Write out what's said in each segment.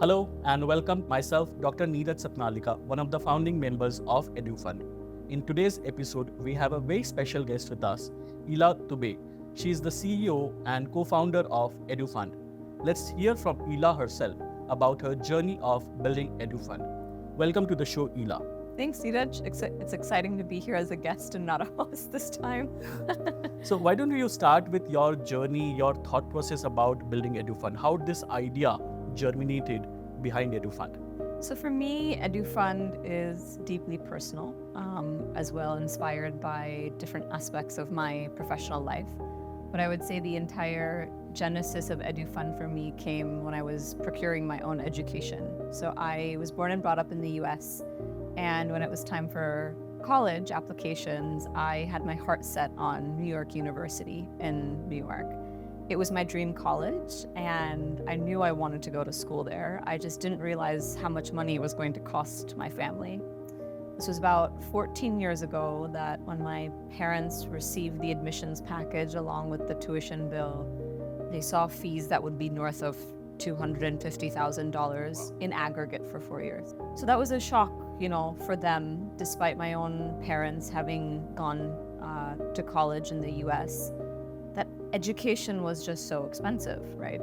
Hello and welcome myself, Dr. Neeraj Sapnalika, one of the founding members of Edu Fund. In today's episode, we have a very special guest with us, Eela Dubey. She is the CEO and co-founder of Edu Fund. Let's hear from Eela herself about her journey of building Edu Fund. Welcome to the show, Eela. Thanks, Neeraj. It's exciting to be here as a guest and not a host this time. So why don't you start with your journey, your thought process about building Edu Fund? How this idea germinated behind Edu Fund? So for me, Edu Fund is deeply personal, as well inspired by different aspects of my professional life. But I would say the entire genesis of Edu Fund for me came when I was procuring my own education. So I was born and brought up in the US, and when it was time for college applications, I had my heart set on New York University in New York. It was my dream college, and I knew I wanted to go to school there. I just didn't realize how much money it was going to cost my family. This was about 14 years ago that when my parents received the admissions package along with the tuition bill, they saw fees that would be north of $250,000 in aggregate for 4 years. So that was a shock, for them, despite my own parents having gone to college in the US. That education was just so expensive, right?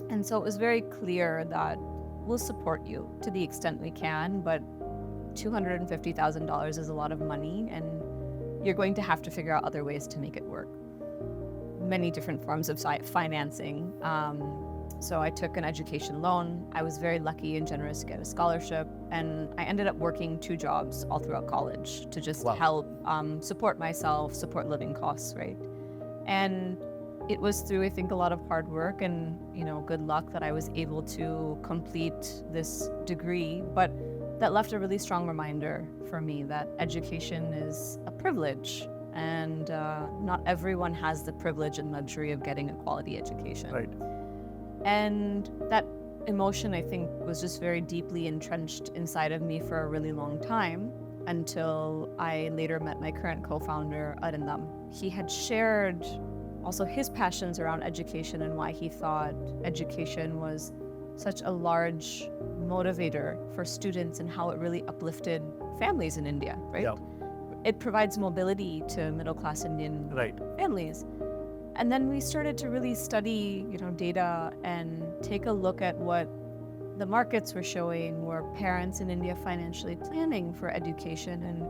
And so it was very clear that we'll support you to the extent we can, but $250,000 is a lot of money, and you're going to have to figure out other ways to make it work. Many different forms of financing. So I took an education loan. I was very lucky and generous to get a scholarship, and I ended up working 2 jobs all throughout college to just help support myself, support living costs, right? And it was through, I think, a lot of hard work and, good luck that I was able to complete this degree. But that left a really strong reminder for me that education is a privilege, and not everyone has the privilege and luxury of getting a quality education. Right. And that emotion, I think, was just very deeply entrenched inside of me for a really long time, until I later met my current co-founder, Arindam. He had shared also his passions around education and why he thought education was such a large motivator for students and how it really uplifted families in India, right? Yeah. It provides mobility to middle-class Indian families. And then we started to really study, data and take a look at what the markets were showing were parents in India financially planning for education. And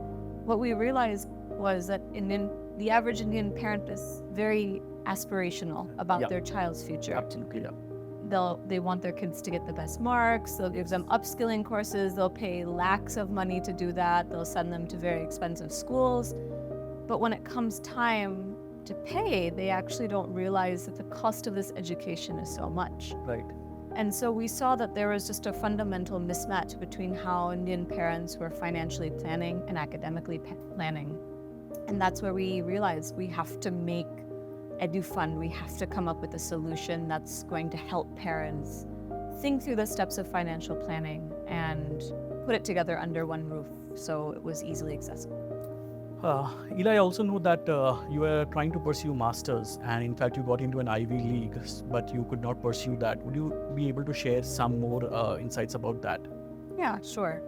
what we realized was that the average Indian parent is very aspirational about their child's future. Absolutely, yeah. They want their kids to get the best marks. They'll give them upskilling courses. They'll pay lakhs of money to do that. They'll send them to very expensive schools. But when it comes time to pay, they actually don't realize that the cost of this education is so much. Right. And so we saw that there was just a fundamental mismatch between how Indian parents were financially planning and academically planning. And that's where we realized we have to make Edu Fund, we have to come up with a solution that's going to help parents think through the steps of financial planning and put it together under one roof so it was easily accessible. Eela, I also know that you were trying to pursue masters, and in fact you got into an Ivy League, but you could not pursue that. Would you be able to share some more insights about that? Yeah, sure.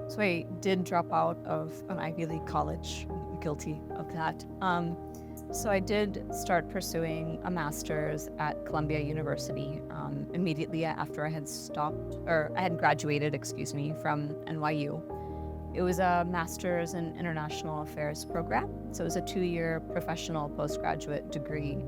So I did drop out of an Ivy League college. I'm guilty of that. So I did start pursuing a master's at Columbia University immediately after I had graduated, from NYU. It was a master's in international affairs program. So it was a 2-year professional postgraduate degree.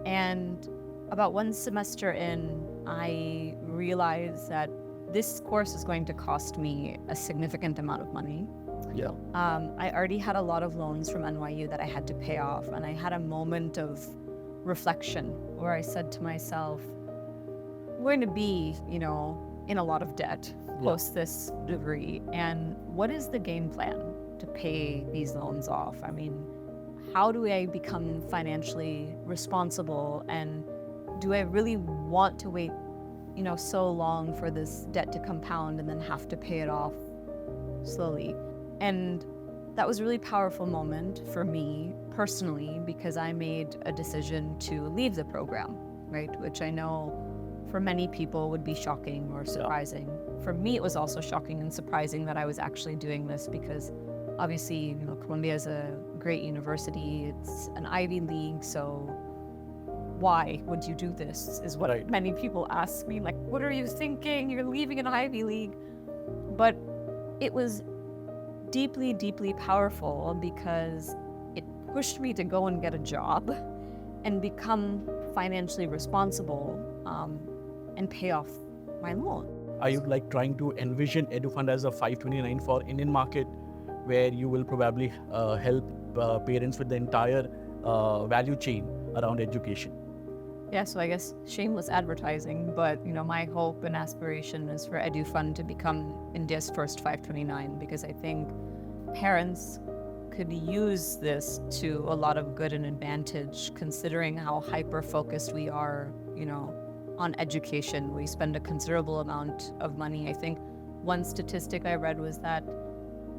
And about 1 semester in, I realized that this course is going to cost me a significant amount of money. Yeah. I already had a lot of loans from NYU that I had to pay off, and I had a moment of reflection where I said to myself, we're going to be, in a lot of debt post this degree, and what is the game plan to pay these loans off? I mean, how do I become financially responsible, and do I really want to wait, so long for this debt to compound and then have to pay it off slowly? And that was a really powerful moment for me personally, because I made a decision to leave the program, right? Which I know for many people would be shocking or surprising. For me, it was also shocking and surprising that I was actually doing this because obviously, Columbia is a great university. It's an Ivy League, so why would you do this is what many people ask me, like, what are you thinking? You're leaving an Ivy League. But it was deeply, deeply powerful because it pushed me to go and get a job and become financially responsible and pay off my loan. Are you like trying to envision EduFund as a 529 for Indian market, where you will probably help parents with the entire value chain around education? Yeah, so I guess shameless advertising, but my hope and aspiration is for EduFund to become India's first 529, because I think parents could use this to a lot of good and advantage, considering how hyper-focused we are, on education. We spend a considerable amount of money. I think one statistic I read was that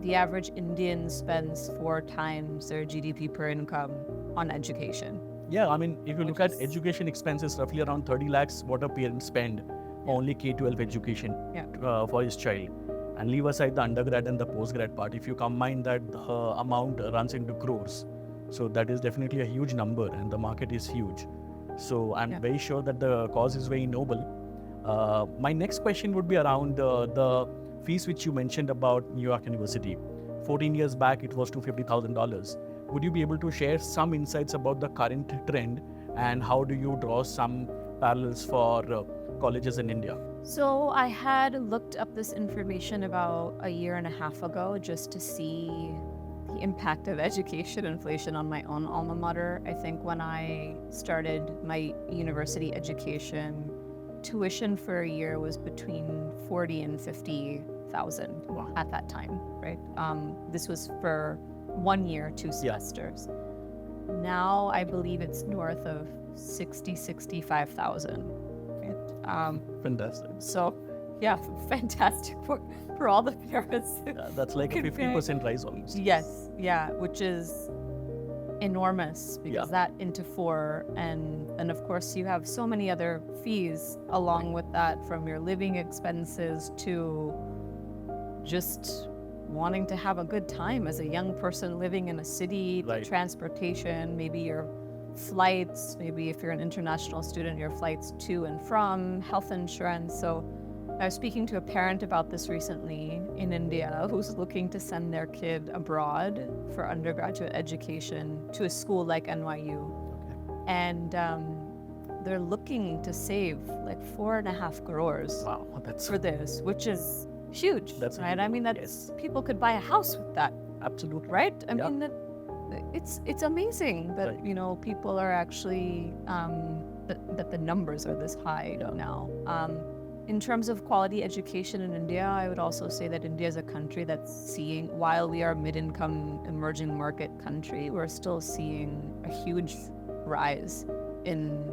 the average Indian spends 4 times their GDP per income on education. Yeah, I mean, if you look at education expenses, roughly around 30 lakhs, what a parent spend only K-12 education for his child. And leave aside the undergrad and the postgrad part. If you combine that, the amount runs into crores. So that is definitely a huge number, and the market is huge. So I'm very sure that the cause is very noble. My next question would be around the fees which you mentioned about New York University. 14 years back, it was $250,000. Would you be able to share some insights about the current trend, and how do you draw some parallels for colleges in India? So I had looked up this information about a year and a half ago just to see the impact of education inflation on my own alma mater. I think when I started my university education, tuition for a year was between 40 and 50,000 at that time, right? This was for 1 year, 2 semesters. Now I believe it's north of 65,000. Fantastic. So, fantastic for all the parents. That's like a 50% rise almost. Yes, which is enormous, because that into 4, and of course you have so many other fees along with that, from your living expenses to just wanting to have a good time as a young person living in a city, the transportation, maybe your flights, maybe if you're an international student, your flights to and from, health insurance. So I was speaking to a parent about this recently in India who's looking to send their kid abroad for undergraduate education to a school like NYU. And they're looking to save like 4.5 crores for this, which is huge, right? I mean, that's people could buy a house with that. Absolutely. Right? I mean, it's amazing that people are actually that the numbers are this high now. In terms of quality education in India, I would also say that India is a country that's seeing, while we are a mid-income emerging market country, we're still seeing a huge rise in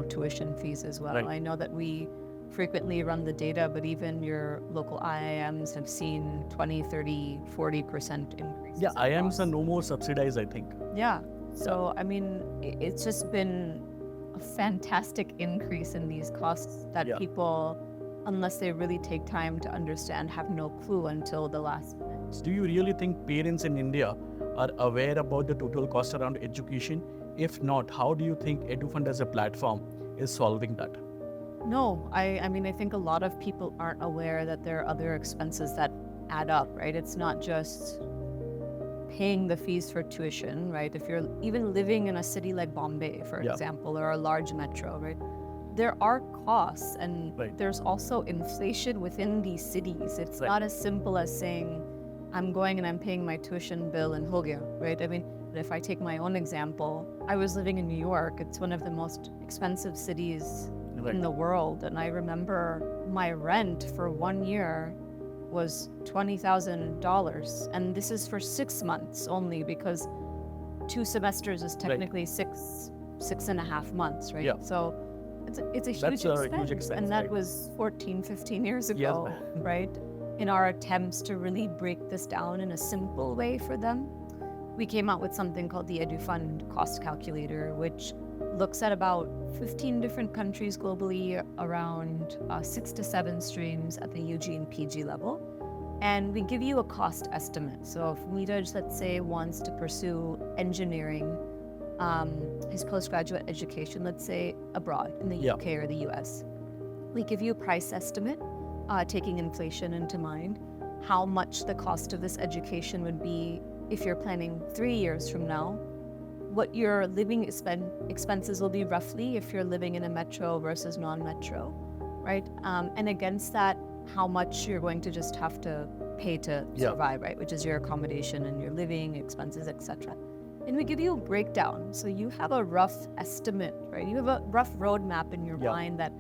tuition fees as well. I know that we frequently run the data, but even your local IIMs have seen 20, 30, 40% increases. IIMs are no more subsidized, I think. So I mean, it's just been a fantastic increase in these costs that people, unless they really take time to understand, have no clue until the last minute. Do you really think parents in India are aware about the total cost around education? If not, how do you think EduFund as a platform is solving that? No, I mean, I think a lot of people aren't aware that there are other expenses that add up, right? It's not just paying the fees for tuition, right? If you're even living in a city like Bombay, for example, or a large metro, right? There are costs, and there's also inflation within these cities. It's not as simple as saying, I'm going and I'm paying my tuition bill and ho gaya, right? I mean, if I take my own example, I was living in New York. It's one of the most expensive cities in the world. And I remember my rent for 1 year was $20,000. And this is for 6 months only, because 2 semesters is technically 6.5 months, right? So it's a huge expense. And that was 14, 15 years ago, right? In our attempts to really break this down in a simple way for them, we came out with something called the Edu Fund cost calculator, which looks at about 15 different countries globally, around 6 to 7 streams at the UG and PG level. And we give you a cost estimate. So if Neeraj, let's say, wants to pursue engineering, his postgraduate education, let's say abroad in the UK or the US, we give you a price estimate, taking inflation into mind, how much the cost of this education would be if you're planning 3 years from now, what your living expenses will be roughly if you're living in a metro versus non-metro, right? And against that, how much you're going to just have to pay to survive, right? Which is your accommodation and your living expenses, etc. And we give you a breakdown. So you have a rough estimate, right? You have a rough roadmap in your mind that,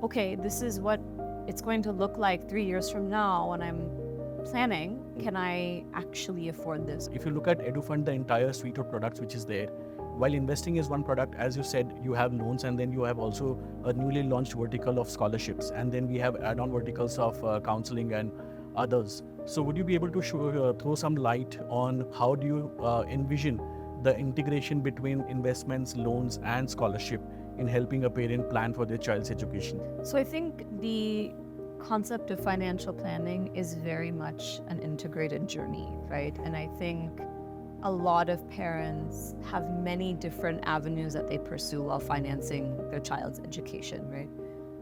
okay, this is what it's going to look like 3 years from now when I'm planning. Can I actually afford this? If you look at EduFund, the entire suite of products which is there, while investing is one product, as you said, you have loans, and then you have also a newly launched vertical of scholarships, and then we have add-on verticals of counseling and others. So would you be able to throw some light on how do you envision the integration between investments, loans, and scholarship in helping a parent plan for their child's education? So I think the concept of financial planning is very much an integrated journey, right? And I think a lot of parents have many different avenues that they pursue while financing their child's education, right?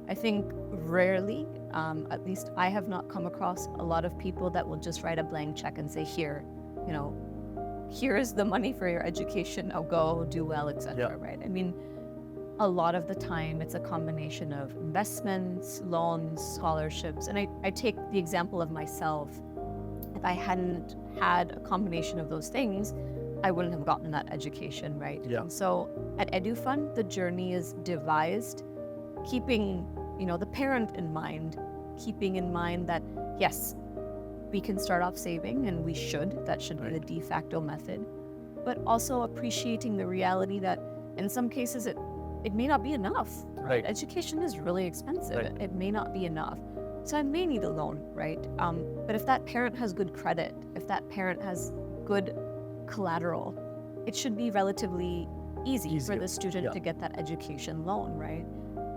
I think rarely, at least I have not come across a lot of people that will just write a blank check and say, here is the money for your education, now go do well, etc. Right? I mean, a lot of the time it's a combination of investments, loans, scholarships. And I take the example of myself. If I hadn't had a combination of those things, I wouldn't have gotten that education, right? And so at EduFund, the journey is devised keeping, the parent in mind, keeping in mind that, yes, we can start off saving, and we should. That should be the de facto method. But also appreciating the reality that in some cases it may not be enough. Right. Education is really expensive. It may not be enough. So I may need a loan, right? But if that parent has good credit, if that parent has good collateral, it should be relatively easier for the student to get that education loan, right?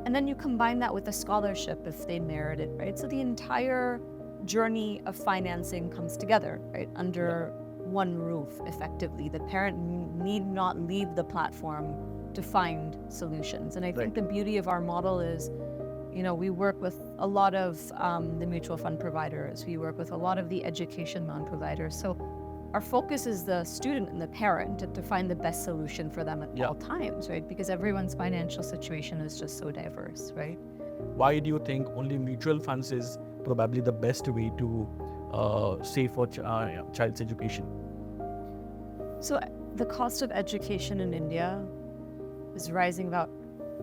And then you combine that with a scholarship if they merit it, right? So the entire journey of financing comes together, right? Under one roof, effectively. The parent need not leave the platform to find solutions. And I think the beauty of our model is, we work with a lot of the mutual fund providers. We work with a lot of the education loan providers. So our focus is the student and the parent to find the best solution for them at all times, right? Because everyone's financial situation is just so diverse, right? Why do you think only mutual funds is probably the best way to save for child's education? So the cost of education in India is rising about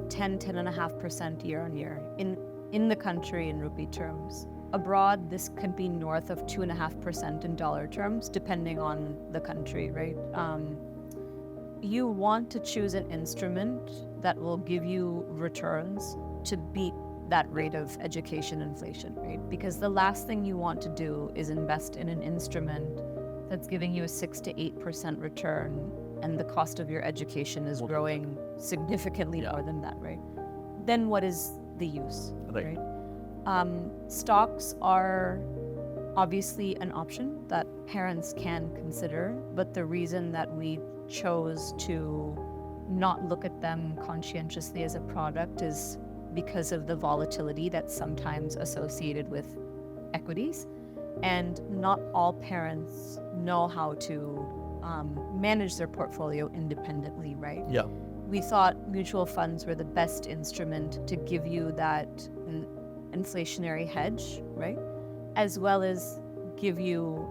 10.5% year on year in the country in rupee terms. Abroad, this could be north of 2.5% in dollar terms, depending on the country, right? You want to choose an instrument that will give you returns to beat that rate of education inflation, right? Because the last thing you want to do is invest in an instrument that's giving you a 6 to 8% return, and the cost of your education is growing significantly more than that, right? Then what is the use, right? Stocks are obviously an option that parents can consider, but the reason that we chose to not look at them conscientiously as a product is because of the volatility that's sometimes associated with equities. And not all parents know how to manage their portfolio independently, right? We thought mutual funds were the best instrument to give you that inflationary hedge, right? As well as give you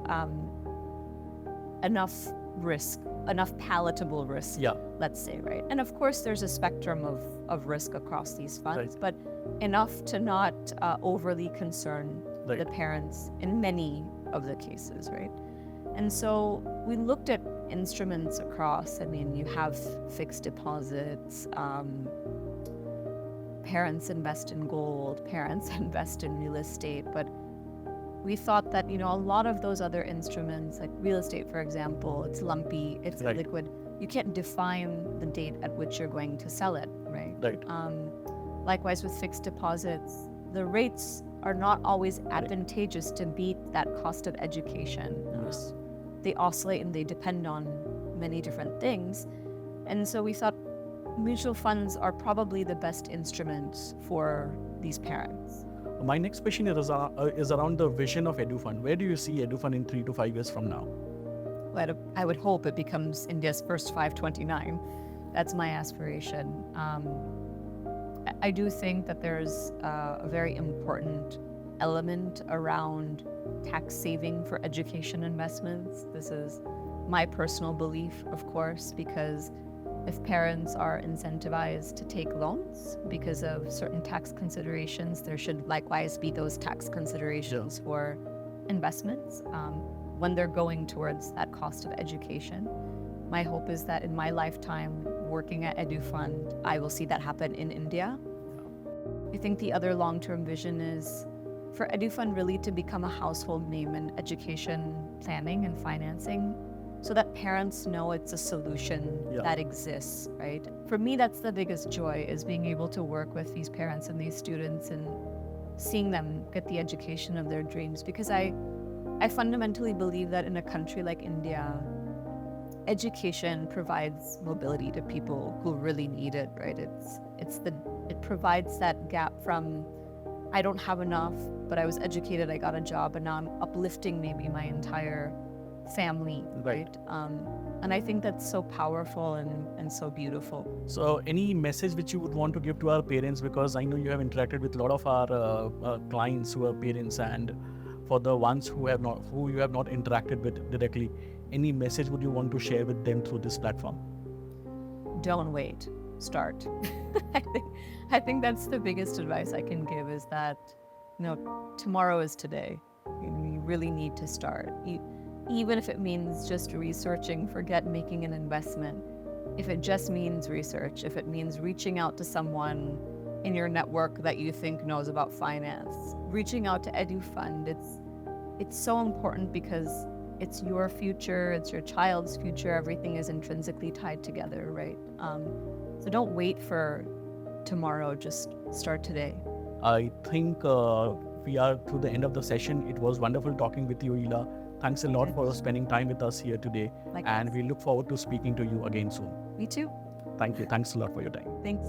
enough risk, enough palatable risk, let's say, right? And of course, there's a spectrum of risk across these funds, but enough to not overly concern the parents in many of the cases, right? And so we looked at instruments across. I mean, you have fixed deposits, parents invest in gold, parents invest in real estate, but we thought that, a lot of those other instruments, like real estate, for example, it's lumpy, it's liquid. you can't define the date at which you're going to sell it, right? Right. Likewise with fixed deposits, the rates are not always advantageous to beat that cost of education. Yes. They oscillate and they depend on many different things. And so we thought mutual funds are probably the best instruments for these parents. My next question is around the vision of EduFund. Where do you see EduFund in 3 to 5 years from now? I would hope it becomes India's first 529. That's my aspiration. I do think that there's a very important element around tax saving for education investments. This is my personal belief, of course, because if parents are incentivized to take loans because of certain tax considerations, there should likewise be those tax considerations for investments when they're going towards that cost of education. My hope is that in my lifetime working at EduFund, I will see that happen in India. I think the other long-term vision is for EduFund really to become a household name in education planning and financing, so that parents know it's a solution that exists, right? For me, that's the biggest joy, is being able to work with these parents and these students and seeing them get the education of their dreams. Because I fundamentally believe that in a country like India, education provides mobility to people who really need it, right? It provides that gap from, I don't have enough, but I was educated, I got a job, and now I'm uplifting maybe my entire family, right? And I think that's so powerful and so beautiful. So any message which you would want to give to our parents, because I know you have interacted with a lot of our clients who are parents, and for the ones who you have not interacted with directly, any message would you want to share with them through this platform? Don't wait, start. I think that's the biggest advice I can give, is that, tomorrow is today. You really need to start. Even if it means just researching, forget making an investment. If it just means research, if it means reaching out to someone in your network that you think knows about finance, reaching out to EduFund, it's so important, because it's your future, it's your child's future, everything is intrinsically tied together, right? So don't wait for tomorrow, just start today. I think we are through the end of the session. It was wonderful talking with you, Eela. Thanks a lot for spending time with us here today. Likewise. And we look forward to speaking to you again soon. Me too. Thank you. Thanks a lot for your time. Thanks.